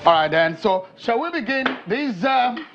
All right, then. So, shall we begin this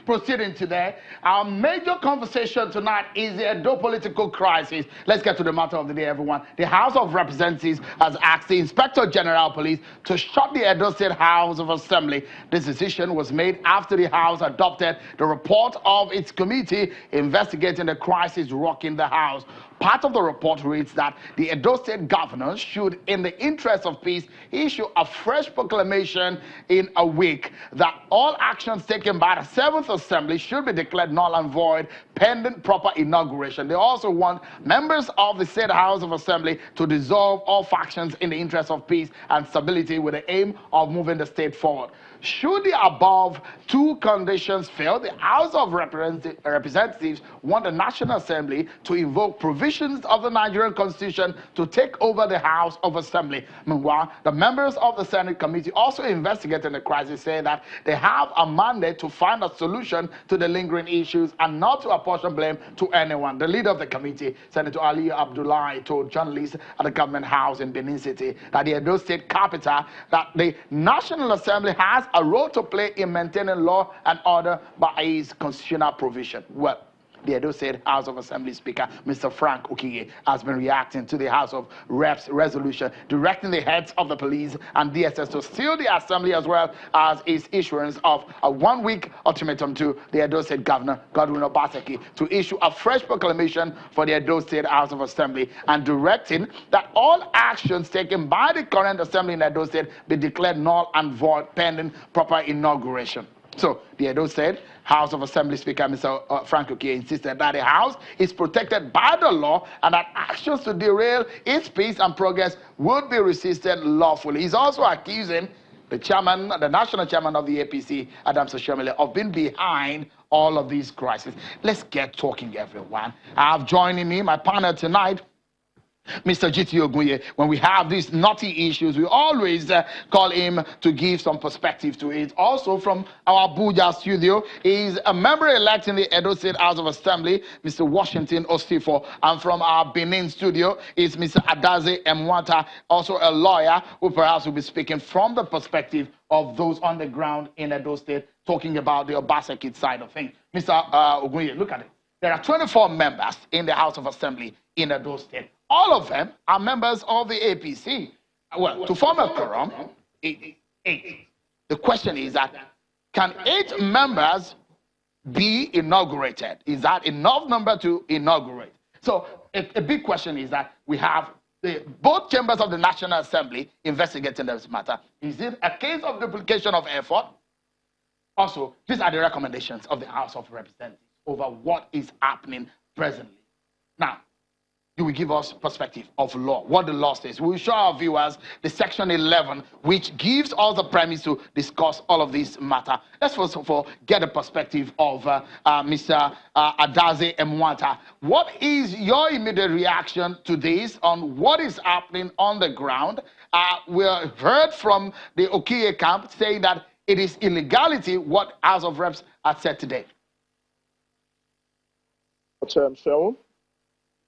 proceeding today? Our major conversation tonight is the Edo political crisis. Let's get to the matter of the day, everyone. The House of Representatives has asked the Inspector General of Police to shut the Edo State House of Assembly. This decision was made after the House adopted the report of its committee investigating the crisis rocking the House. Part of the report reads that the Edo State governor should, in the interest of peace, issue a fresh proclamation in a week that all actions taken by the 7th Assembly should be declared null and void pending proper inauguration. They also want members of the State House of Assembly to dissolve all factions in the interest of peace and stability with the aim of moving the state forward. Should the above two conditions fail, the House of Representatives want the National Assembly to invoke provisions of the Nigerian Constitution to take over the House of Assembly. Meanwhile, the members of the Senate Committee also investigating the crisis say that they have a mandate to find a solution to the lingering issues and not to apportion blame to anyone. The leader of the committee, Senator Ali Abdullahi, told journalists at the government house in Benin City that the Edo State capital, that the National Assembly has a role to play in maintaining law and order by its constitutional provision. Well, the Edo State House of Assembly Speaker, Mr. Frank Okige, has been reacting to the House of Reps resolution directing the heads of the police and DSS to seal the assembly, as well as its issuance of a one-week ultimatum to the Edo State Governor, Godwin Obaseki, to issue a fresh proclamation for the Edo State House of Assembly and directing that all actions taken by the current assembly in Edo State be declared null and void pending proper inauguration. So, the Edo State House of Assembly Speaker, Mr. Frank Okige, insisted that the House is protected by the law and that actions to derail its peace and progress would be resisted lawfully. He's also accusing the chairman, the national chairman of the APC, Adams Oshomole, of being behind all of these crises. Let's get talking, everyone. I have joining me, my partner tonight, Mr. G.T. Ogunye. When we have these knotty issues, we always call him to give some perspective to it. Also from our Abuja studio is a member-elect in the Edo State House of Assembly, Mr. Washington Osifo. And from our Benin studio is Mr. Adaze Emwata, also a lawyer who perhaps will be speaking from the perspective of those on the ground in Edo State, talking about the Obaseki side of things. Mr. Ogunye, look at it. There are 24 members in the House of Assembly in Edo State. All of them are members of the APC. Well, to form a quorum, 8. The question is that, can 8 members be inaugurated? Is that enough number to inaugurate? So a big question is that we have both chambers of the National Assembly investigating this matter. Is it a case of duplication of effort? Also, these are the recommendations of the House of Representatives over what is happening presently. Now, you will give us perspective of law, what the law says. We will show our viewers the section 11, which gives us the premise to discuss all of this matter. Let's first of all get a perspective of Mr. Adaze Emwata. What is your immediate reaction to this on what is happening on the ground? We heard from the Okige camp saying that it is illegality what House of Reps has said today.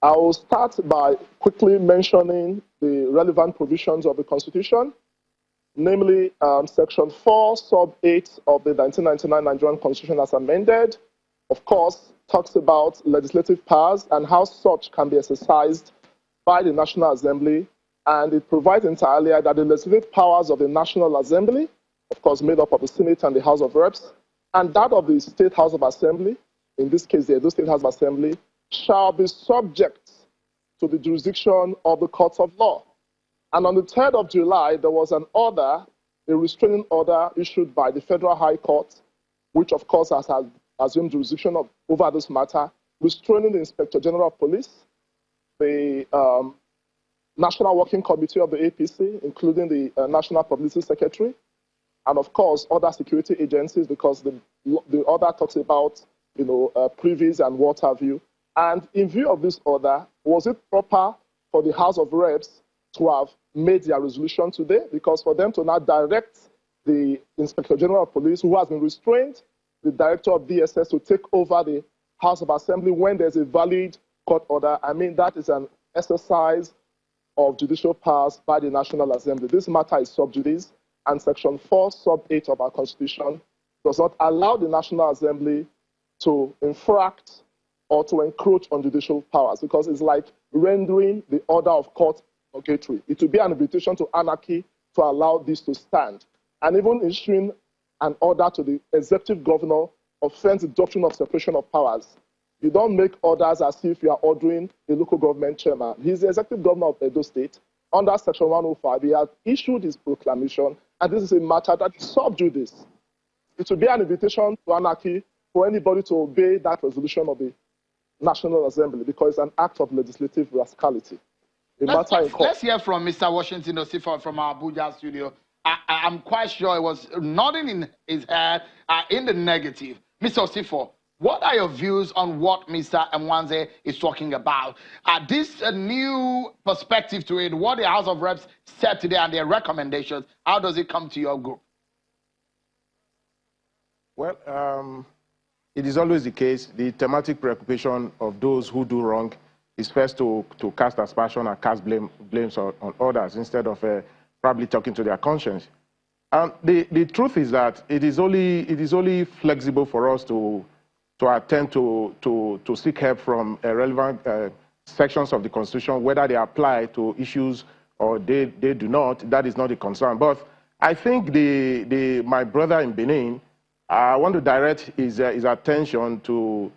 I will start by quickly mentioning the relevant provisions of the Constitution, namely Section 4, Sub 8 of the 1999 Nigerian Constitution as amended, of course, talks about legislative powers and how such can be exercised by the National Assembly, and it provides entirely that the legislative powers of the National Assembly, of course, made up of the Senate and the House of Reps, and that of the State House of Assembly, in this case, the Edo State House of Assembly, shall be subject to the jurisdiction of the courts of law. And on the 3rd of July, there was an order, a restraining order issued by the Federal High Court, which of course has assumed jurisdiction over this matter, restraining the Inspector General of Police, the National Working Committee of the APC, including the National Publicity Secretary, and of course other security agencies, because the order talks about privies and what have you. And in view of this order, was it proper for the House of Reps to have made their resolution today? Because for them to now direct the Inspector General of Police, who has been restrained, the Director of DSS, to take over the House of Assembly when there's a valid court order, I mean, that is an exercise of judicial powers by the National Assembly. This matter is sub judice, and Section 4, Sub 8 of our Constitution does not allow the National Assembly to infract or to encroach on judicial powers, because it's like rendering the order of court obligatory. It will be an invitation to anarchy to allow this to stand. And even issuing an order to the executive governor offends the doctrine of separation of powers. You don't make orders as if you are ordering a local government chairman. He's the executive governor of Edo State. Under Section 105, he has issued his proclamation, and this is a matter that is sub judice. It will be an invitation to anarchy for anybody to obey that resolution of the National Assembly, because it's an act of legislative rascality. Let's hear from Mr. Washington Osifo from our Abuja studio. I'm quite sure it was nodding in his head in the negative. Mr. Osifo, what are your views on what Mr. Mwanze is talking about? This new perspective to it, what the House of Reps said today and their recommendations, how does it come to your group? Well, it is always the case, the thematic preoccupation of those who do wrong is first to cast aspersion and cast blames on others instead of probably talking to their conscience. The truth is that it is only flexible for us to attempt to seek help from relevant sections of the Constitution, whether they apply to issues or they do not. That is not a concern. But I think my brother in Benin, I want to direct his attention to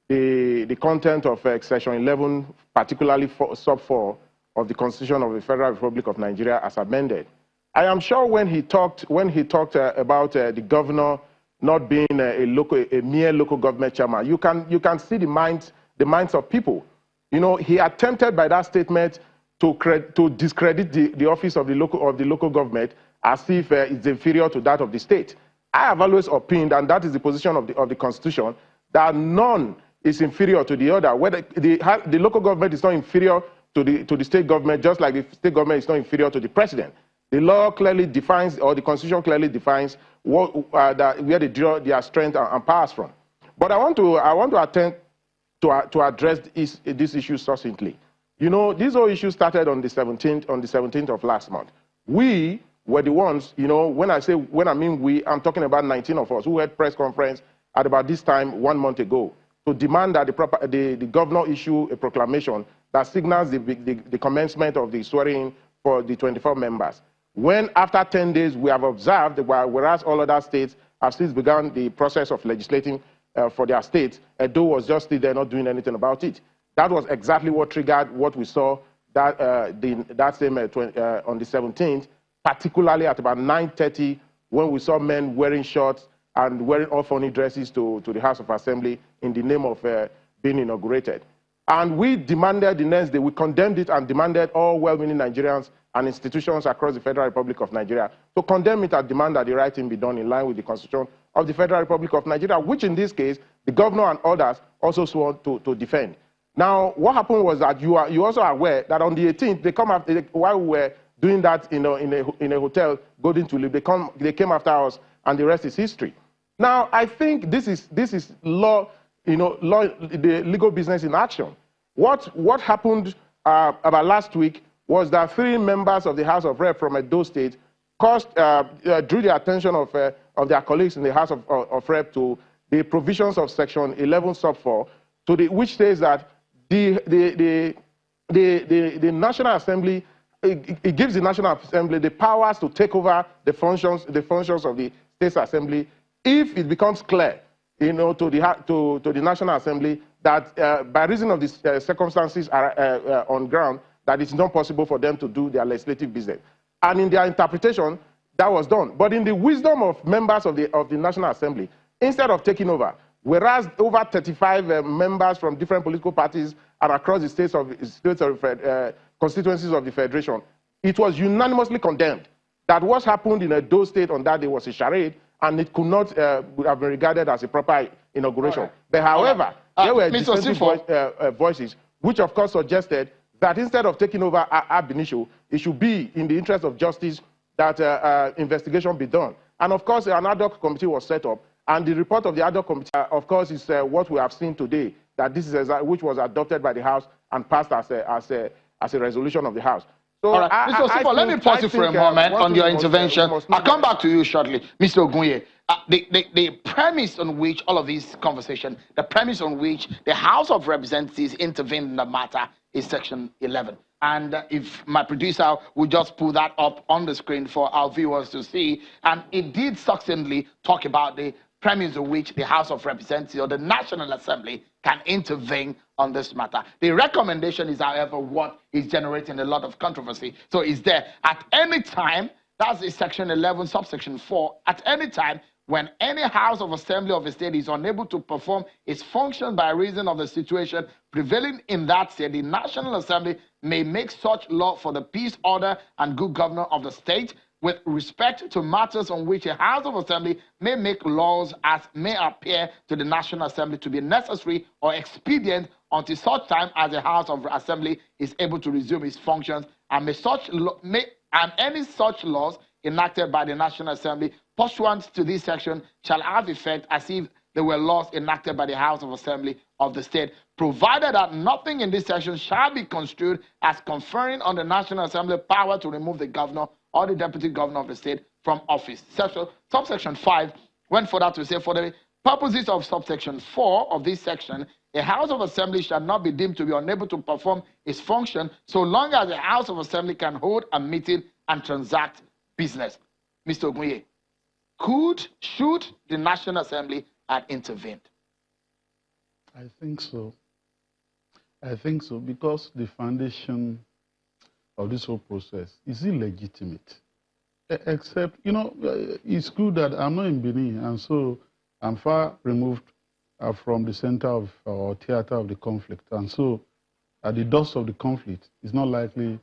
the content of Section 11, particularly Sub 4 of the Constitution of the Federal Republic of Nigeria as amended. I am sure when he talked about the governor not being a mere local government chairman, you can see the minds of people. You know, he attempted by that statement to discredit the office of the local government as if it's inferior to that of the state. I have always opined, and that is the position of the Constitution, that none is inferior to the other. Whether the local government is not inferior to the state government, just like the state government is not inferior to the president. The law clearly defines, or the Constitution clearly defines, where they draw their strength and powers from. But I want to attempt to address this issue succinctly. You know, this whole issue started on the 17th of last month. We were the ones, you know, when I mean we, I'm talking about 19 of us who had press conference at about this time 1 month ago to demand that the governor issue a proclamation that signals the commencement of the swearing for the 24 members. When after 10 days we have observed that whereas all other states have since begun the process of legislating for their states, Edo was just still there not doing anything about it. That was exactly what triggered what we saw that on the 17th, particularly at about 9:30, when we saw men wearing shorts and wearing all funny dresses to the House of Assembly in the name of being inaugurated. And we demanded the next day, we condemned it and demanded all well-meaning Nigerians and institutions across the Federal Republic of Nigeria to condemn it and demand that the right thing be done in line with the Constitution of the Federal Republic of Nigeria, which in this case, the governor and others also swore to defend. Now, what happened was that you also are aware that on the 18th, they come after, while we were doing that in a hotel, Golden Tulip, they came after us, and the rest is history. Now, I think this is law, the legal business in action. What happened about last week was that 3 members of the House of Rep from Edo State drew the attention of their colleagues in the House of Rep to the provisions of Section 11 Sub 4, which says that the National Assembly, it gives the National Assembly the powers to take over the functions of the State Assembly if it becomes clear, to the National Assembly that by reason of the circumstances on ground, that it's not possible for them to do their legislative business. And in their interpretation, that was done. But in the wisdom of members of the National Assembly, instead of taking over, whereas over 35 members from different political parties and across the constituencies of the Federation, it was unanimously condemned that what happened in Edo State on that day was a charade, and it could not have been regarded as a proper inauguration. Right. But however, there were dissenting voices, which of course suggested that instead of taking over ab initio, it should be in the interest of justice that investigation be done. And of course, an ad hoc committee was set up, and the report of the ad hoc committee, of course, is what we have seen today, that this is which was adopted by the House and passed as a resolution of the House. So all right. Mr. Osifo, let me pause you for a moment on your intervention. I'll come back to you shortly. Mr. Ogunye, the premise on which all of this conversation, the premise on which the House of Representatives intervened in the matter is Section 11. And if my producer would just pull that up on the screen for our viewers to see, and it did succinctly talk about the premise on which the House of Representatives or the National Assembly can intervene on this matter. The recommendation is, however, what is generating a lot of controversy. So is there at any time, that's in Section 11, subsection 4, at any time when any House of Assembly of a state is unable to perform its function by reason of the situation prevailing in that state, the National Assembly may make such law for the peace, order, and good governance of the state with respect to matters on which a House of Assembly may make laws as may appear to the National Assembly to be necessary or expedient until such time as the House of Assembly is able to resume its functions, and any such laws enacted by the National Assembly pursuant to this section shall have effect as if they were laws enacted by the House of Assembly of the state, provided that nothing in this section shall be construed as conferring on the National Assembly power to remove the governor or the deputy governor of the state from office. Subsection 5 went further to say, for the purposes of subsection 4 of this section, a House of Assembly shall not be deemed to be unable to perform its function so long as the House of Assembly can hold a meeting and transact business. Mr. Ogunye, should the National Assembly have intervened? I think so. I think so, because the foundation of this whole process is illegitimate. Except, you know, it's good that I'm not in Benin, and so I'm far removed from the center of or theater of the conflict. And so the dust of the conflict is not likely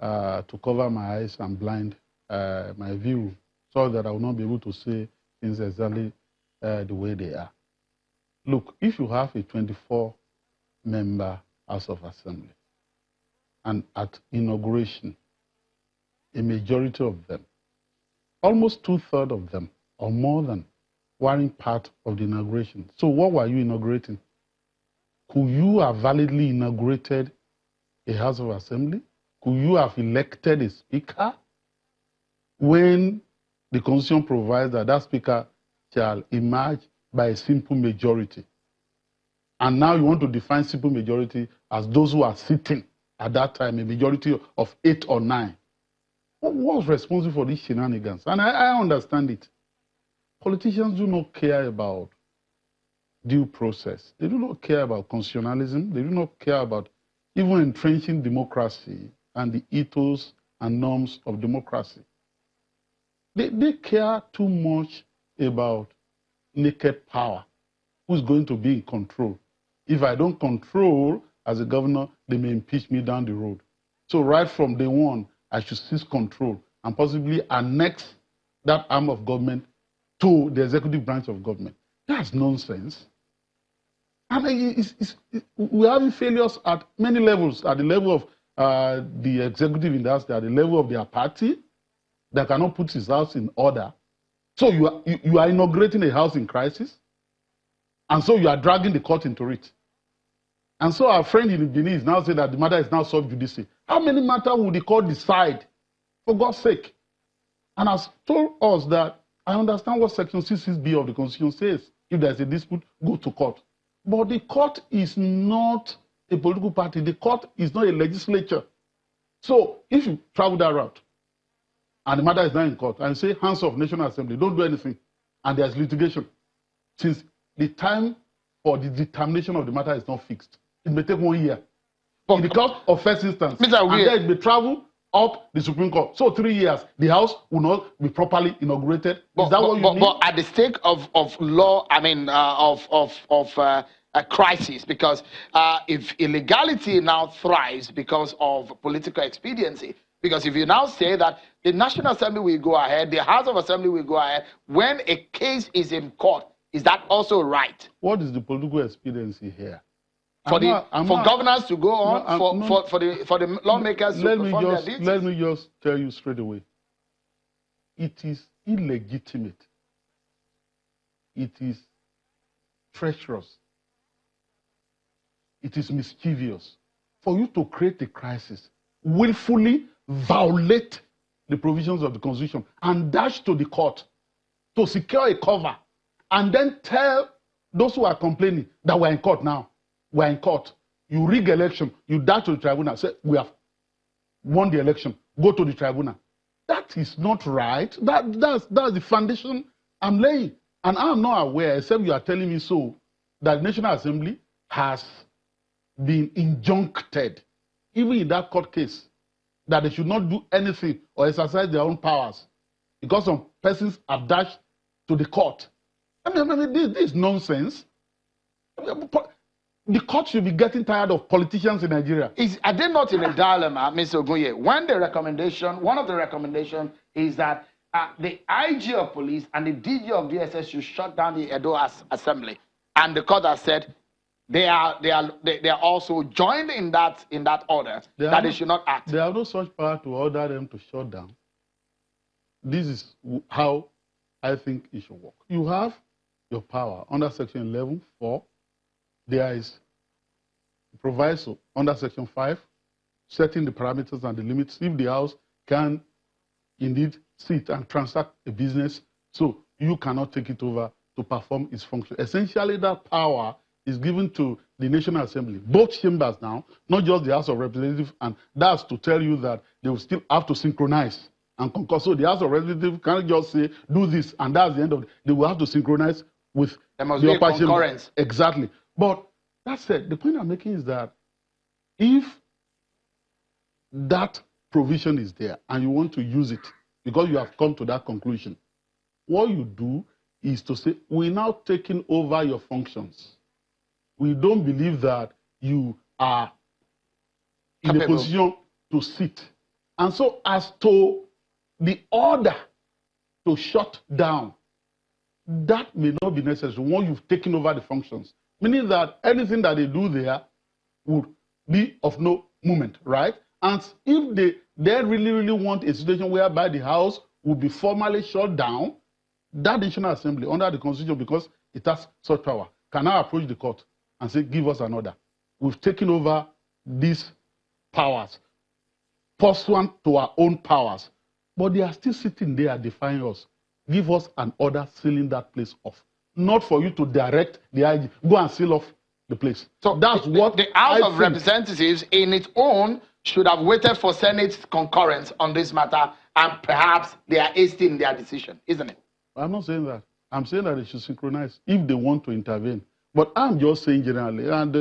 to cover my eyes and blind my view, so that I will not be able to say things exactly the way they are. Look, if you have a 24-member House of Assembly, and at inauguration, a majority of them, almost 2/3 of them, or more than, weren't part of the inauguration. So what were you inaugurating? Could you have validly inaugurated a House of Assembly? Could you have elected a speaker when the Constitution provides that that speaker shall emerge by a simple majority? And now you want to define simple majority as those who are sitting at that time, a majority of 8 or 9. Who was responsible for these shenanigans? And I understand it. Politicians do not care about due process. They do not care about constitutionalism. They do not care about even entrenching democracy and the ethos and norms of democracy. They care too much about naked power. Who's going to be in control? If I don't control as a governor, they may impeach me down the road. So right from day one, I should seize control and possibly annex that arm of government to the executive branch of government. That's nonsense. I mean, we're having failures at many levels, at the level of the executive industry, at the level of their party, that cannot put his house in order. So you are inaugurating a house in crisis, and so you are dragging the court into it. And so our friend in Benin is now saying that the matter is now sub judice. How many matters will the court decide? For God's sake. And has told us that I understand what Section 66B of the Constitution says. If there's a dispute, go to court. But the court is not a political party. The court is not a legislature. So if you travel that route, and the matter is not in court, and say, House of National Assembly, don't do anything, and there's litigation, since the time for the determination of the matter is not fixed, it may take 1 year. In the court of first instance, and then it may travel up the Supreme Court. So 3 years, the House will not be properly inaugurated. Is that what you mean? But at the stake of law, I mean, a crisis, because if illegality now thrives because of political expediency, because if you now say that the National Assembly will go ahead, the House of Assembly will go ahead, when a case is in court, is that also right? What is the political expediency here? For governors to go on, for the lawmakers to perform their duties? Let me just tell you straight away. It is illegitimate. It is treacherous. It is mischievous for you to create a crisis willfully violate the provisions of the Constitution and dash to the court to secure a cover and then tell those who are complaining that we're in court now, we're in court. You rig election, you dash to the tribunal, say, we have won the election, go to the tribunal. That is not right. That's the foundation I'm laying. And I'm not aware, except you are telling me so, that the National Assembly has been injuncted, even in that court case, that they should not do anything or exercise their own powers because some persons have dashed to the court. I mean this is nonsense. The court should be getting tired of politicians in Nigeria. Are they not in a dilemma, Mr. Ogunye? One of the recommendations is that the IG of police and the DG of DSS should shut down the Edo Assembly. And the court has said they are also joined in that order, that they should not act. They have no such power to order them to shut down. This is how I think it should work. You have your power under Section 11(4). There is a proviso under Section 5, setting the parameters and the limits if the House can indeed sit and transact a business, so you cannot take it over to perform its function. Essentially, that power is given to the National Assembly, both chambers now, not just the House of Representatives, and that's to tell you that they will still have to synchronize and concur. So the House of Representatives can't just say, do this, and that's the end of it. They will have to synchronize with there must the be a upper chamber. concurrence. Exactly. But that said, the point I'm making is that if that provision is there and you want to use it because you have come to that conclusion, what you do is to say, we're now taking over your functions. We don't believe that you are in a position to sit. And so as to the order to shut down, that may not be necessary when you've taken over the functions. Meaning that anything that they do there would be of no moment, right? And if they really want a situation whereby the House will be formally shut down, that National Assembly, under the Constitution, because it has such power, can now approach the court and say, give us an order. We've taken over these powers, pursuant to our own powers. But they are still sitting there defying us. Give us an order sealing that place off. Not for you to direct the IG. Go and seal off the place. So that's what the House of Representatives in its own should have waited for Senate's concurrence on this matter, and perhaps they are hasty in their decision, isn't it? I'm not saying that. I'm saying that they should synchronize if they want to intervene. But I'm just saying generally, and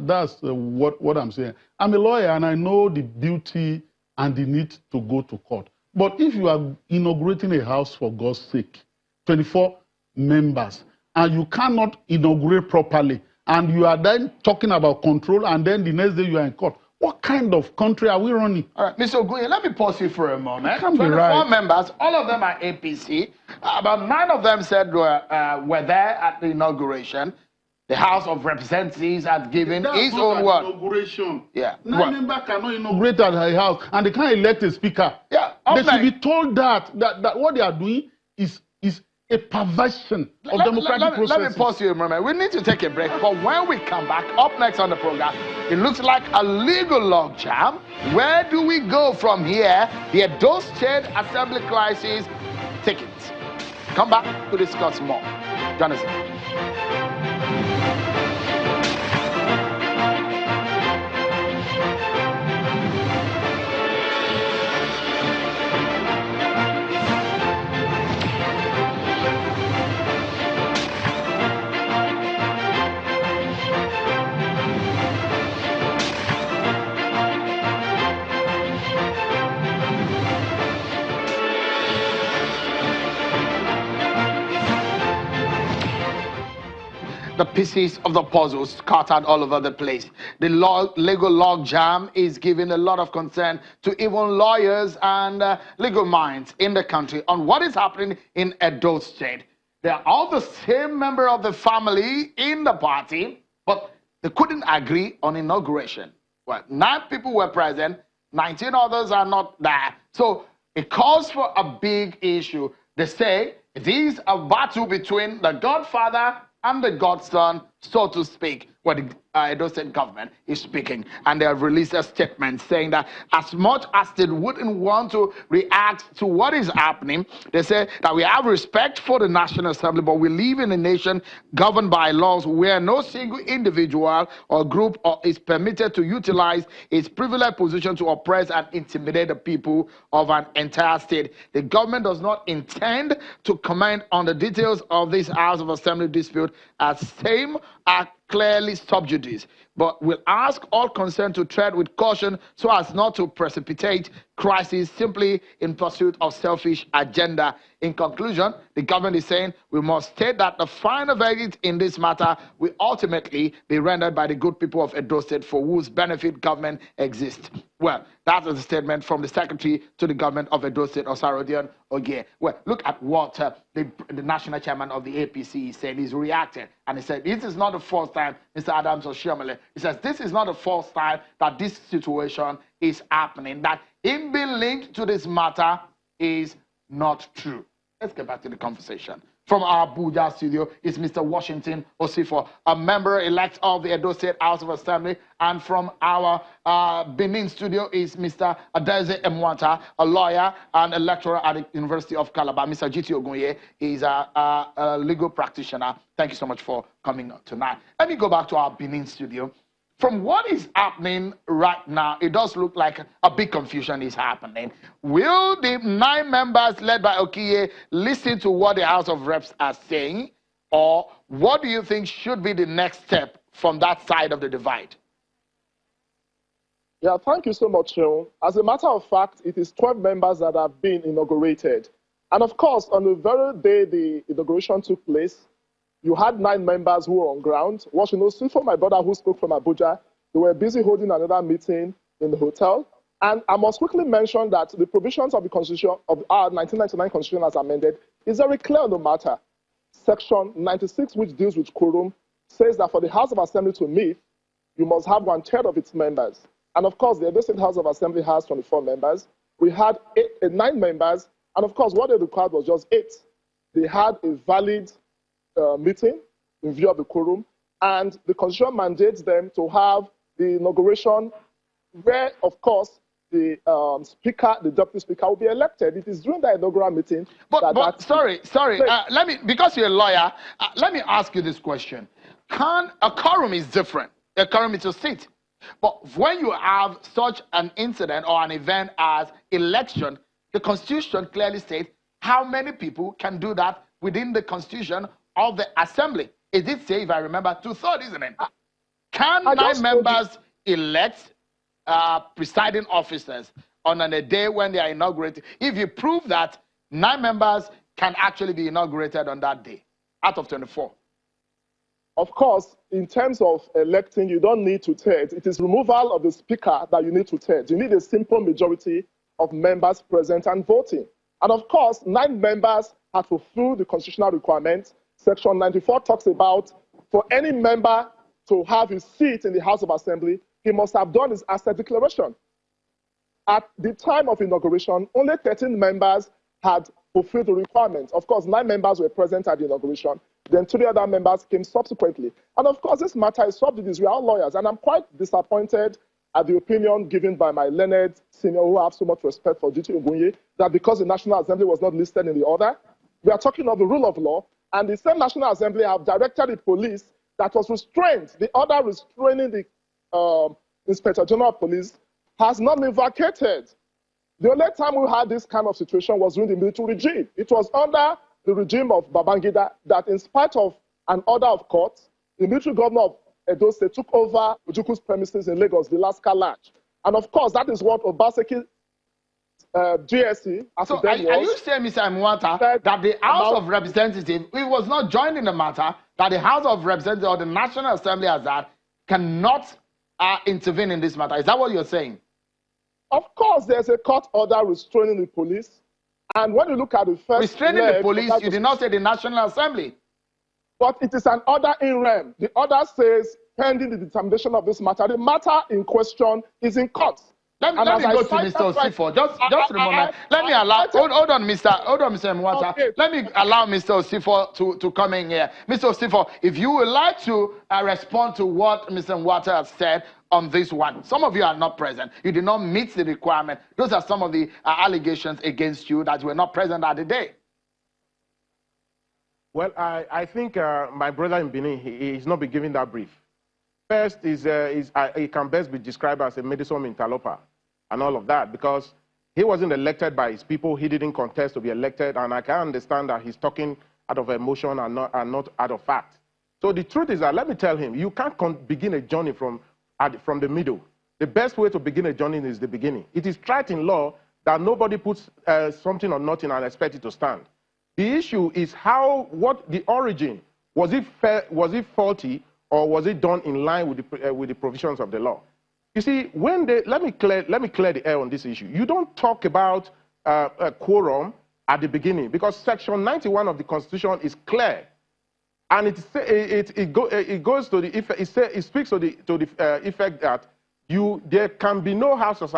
that's what I'm saying. I'm a lawyer and I know the beauty and the need to go to court. But if you are inaugurating a house, for God's sake, 24 members, and you cannot inaugurate properly, and you are then talking about control, and then the next day you are in court, what kind of country are we running? All right, Mr. Ogunye, let me pause you for a moment. 24 right. members, all of them are APC. About 9 of them said were there at the inauguration. The House of Representatives had given its own word. Inauguration. Yeah. 9 members cannot inaugurate at a house, and they can't elect a speaker. Yeah. They should be told that what they are doing is a perversion of democratic processes. Let me pause you a moment. We need to take a break, but when we come back, up next on the program, it looks like a legal logjam. Where do we go from here? The Edo State Assembly crisis tickets. Come back to discuss more. Join us. The pieces of the puzzle scattered all over the place. The legal logjam is giving a lot of concern to even lawyers and legal minds in the country on what is happening in Edo State. They are all the same member of the family in the party, but they couldn't agree on inauguration. Well, 9 people were present, 19 others are not there. So it calls for a big issue. They say it is a battle between the godfather and the godson, so to speak. Well, the Edo State government is speaking, and they have released a statement saying that as much as they wouldn't want to react to what is happening, they say that we have respect for the National Assembly, but we live in a nation governed by laws where no single individual or group is permitted to utilize its privileged position to oppress and intimidate the people of an entire state. The government does not intend to comment on the details of this House of Assembly dispute, as same are clearly sub judice, but will ask all concerned to tread with caution so as not to precipitate crisis simply in pursuit of selfish agenda. In conclusion, the government is saying we must state that the final verdict in this matter will ultimately be rendered by the good people of Edo State, for whose benefit government exists. Well, that is a statement from the Secretary to the government of Edo State, Osarodion Ogie. Well, look at what the national chairman of the APC is saying. He's reacting, and he said, this is not the first time, Mr. Adams Oshiomhole, he says, this is not the first time that this situation is happening, that him being linked to this matter is not true. Let's get back to the conversation. From our Abuja studio is Mr. Washington Osifo, a member-elect of the Edo State House of Assembly. And from our Benin studio is Mr. Adeze Emwata, a lawyer and a lecturer at the University of Calabar. Mr. G.T. Ogunye is a legal practitioner. Thank you so much for coming tonight. Let me go back to our Benin studio. From what is happening right now, it does look like a big confusion is happening. Will the 9 members led by Okiye listen to what the House of Reps are saying? Or what do you think should be the next step from that side of the divide? Yeah, thank you so much, Sean. As a matter of fact, it is 12 members that have been inaugurated. And of course, on the very day the inauguration took place, you had 9 members who were on ground. What you know, for my brother who spoke from Abuja, they were busy holding another meeting in the hotel. And I must quickly mention that the provisions of the Constitution, of our 1999 Constitution as amended, is very clear on the matter. Section 96, which deals with quorum, says that for the House of Assembly to meet, you must have 1/3 of its members. And of course, the Edo State House of Assembly has 24 members. We had 9 members. And of course, what they required was just 8. They had a valid meeting in view of the quorum, and the Constitution mandates them to have the inauguration where, of course, the speaker, the deputy speaker, will be elected. It is during the inaugural meeting. But sorry. Let me, because you're a lawyer, let me ask you this question. A quorum is different. A quorum is a seat. But when you have such an incident or an event as election, the Constitution clearly states how many people can do that within the Constitution of the Assembly. It did say, if I remember, 2/3, isn't it? Can 9 members elect presiding officers on a day when they are inaugurated? If you prove that 9 members can actually be inaugurated on that day, out of 24. Of course, in terms of electing, you don't need 2/3. It is removal of the speaker that you need 2/3. You need a simple majority of members present and voting. And of course, 9 members have fulfilled the constitutional requirements. Section 94 talks about for any member to have his seat in the House of Assembly, he must have done his asset declaration. At the time of inauguration, only 13 members had fulfilled the requirements. Of course, 9 members were present at the inauguration. Then 3 other members came subsequently. And of course, this matter is sub judice. We are all lawyers, and I'm quite disappointed at the opinion given by my learned senior who have so much respect for G.T. Ogunye, that because the National Assembly was not listed in the order, we are talking of the rule of law, and the same National Assembly have directed the police that was restrained. The order restraining the Inspector General of Police has not been vacated. The only time we had this kind of situation was during the military regime. It was under the regime of Babangida that, in spite of an order of court, the military governor of Edo State took over Ojuku's premises in Lagos, the Lascar. And of course, that is what Obaseki GSC, so are you saying, Mr. Mwata, that the House of Representatives, it was not joined in the matter, that the House of Representatives or the National Assembly as that cannot intervene in this matter? Is that what you're saying? Of course, there's a court order restraining the police. And when you look at the first restraining the police, you did not say the National Assembly. But it is an order in rem. The order says, pending the determination of this matter, the matter in question is in court. Let me go to Mr. Osifo. Just a moment. Let me allow. Hold on, Mr. Mwata. Okay. Let me allow Mr. Osifo to come in here. Mr. Osifo, if you would like to respond to what Mr. Mwata has said on this one. Some of you are not present. You did not meet the requirement. Those are some of the allegations against you that were not present at the day. Well, I think my brother in Benin, he's not been given that brief. First he can best be described as a medicinal interloper and all of that, because he wasn't elected by his people. He didn't contest to be elected, and I can understand that he's talking out of emotion and not out of fact. So the truth is that, let me tell him, you can't begin a journey from the middle. The best way to begin a journey is the beginning. It is trite in law that nobody puts something or nothing and expect it to stand. The issue is what the origin. Was it faulty, or was it done in line with the provisions of the law? You see, let me clear the air on this issue. You don't talk about a quorum at the beginning, because Section 91 of the Constitution is clear, and it goes to the effect. It speaks to the effect that there can be no house of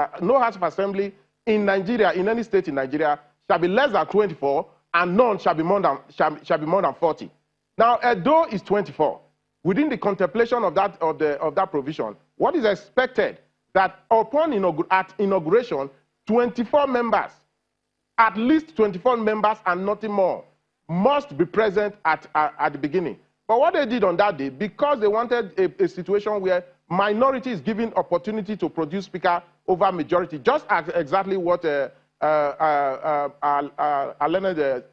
assembly in Nigeria, in any state in Nigeria, shall be less than 24, and none shall be more than 40. Now, Edo is 24. Within the contemplation of that provision, what is expected that upon inauguration, 24 members, at least 24 members and nothing more, must be present at the beginning. But what they did on that day, because they wanted a situation where minority is given opportunity to produce speaker over majority, just as exactly what our learned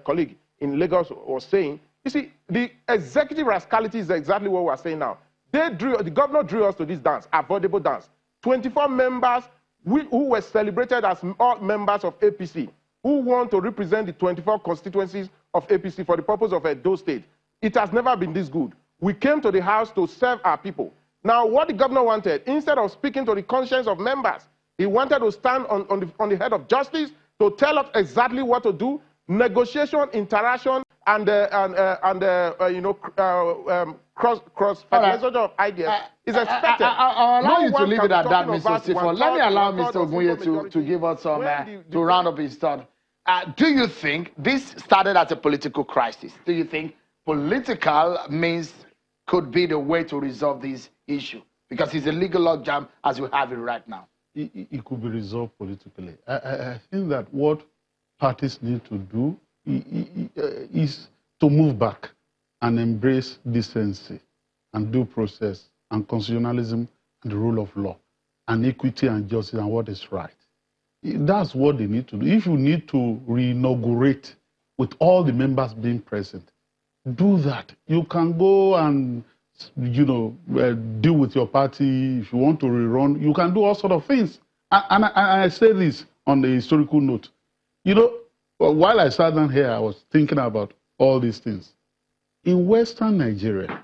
colleague in Lagos was saying. You see, the executive rascality is exactly what we're saying now. The governor drew us to this dance, avoidable dance. 24 members who were celebrated as all members of APC, who want to represent the 24 constituencies of APC for the purpose of Edo State. It has never been this good. We came to the house to serve our people. Now, what the governor wanted, instead of speaking to the conscience of members, he wanted to stand on the head of justice to tell us exactly what to do, negotiation, interaction, and cross-fertilization of ideas is expected. I'll allow you to leave it at that, Mr. Osifo. Let me allow Mr. Ogunye to give us some, to round up his thought. Do you think this started as a political crisis? Do you think political means could be the way to resolve this issue? Because it's a legal logjam as we have it right now. It could be resolved politically. I think that what parties need to do is to move back and embrace decency and due process and constitutionalism and the rule of law and equity and justice and what is right. That's what they need to do. If you need to re-inaugurate with all the members being present, do that. You can go and, deal with your party. If you want to rerun, you can do all sorts of things. And I say this on the historical note. While I sat down here, I was thinking about all these things. In Western Nigeria,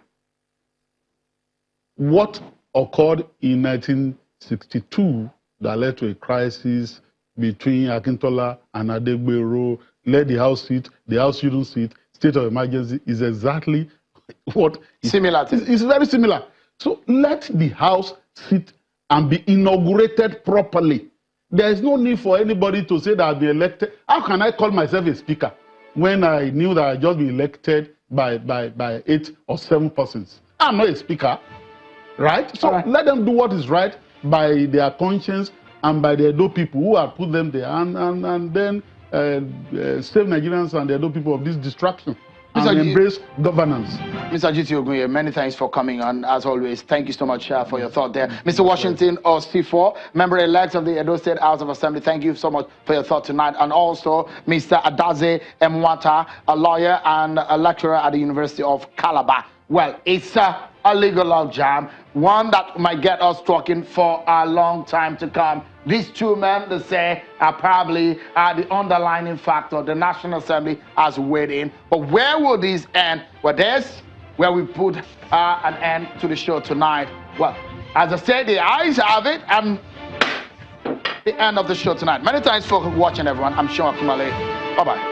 what occurred in 1962 that led to a crisis between Akintola and Adegbero, led the House seat, the House student seat, state of emergency, is exactly what similar. It's very similar. So let the House sit and be inaugurated properly. There is no need for anybody to say that I'll be elected. How can I call myself a speaker when I knew that I'd just been elected by 8 or 7 persons? I'm not a speaker, right? So let them do what is right by their conscience and by the Edo people who have put them there, and then save Nigerians and the Edo people of this distraction and embrace governance. Mr. G.T. Ogunye, many thanks for coming on, as always. Thank you so much for your thought there. Mr. Washington Osifo, member-elect of the Edo State House of Assembly, thank you so much for your thought tonight. And also, Mr. Adaze Mwata, a lawyer and a lecturer at the University of Calabar. Well, it's a legal logjam, one that might get us talking for a long time to come. These two men, they say, are probably the underlying factor the National Assembly has weighed in. But where will this end? Well, there's where we put an end to the show tonight. Well, as I said, the eyes have it, and the end of the show tonight. Many thanks for watching, everyone. I'm Sean Akumale. Bye-bye.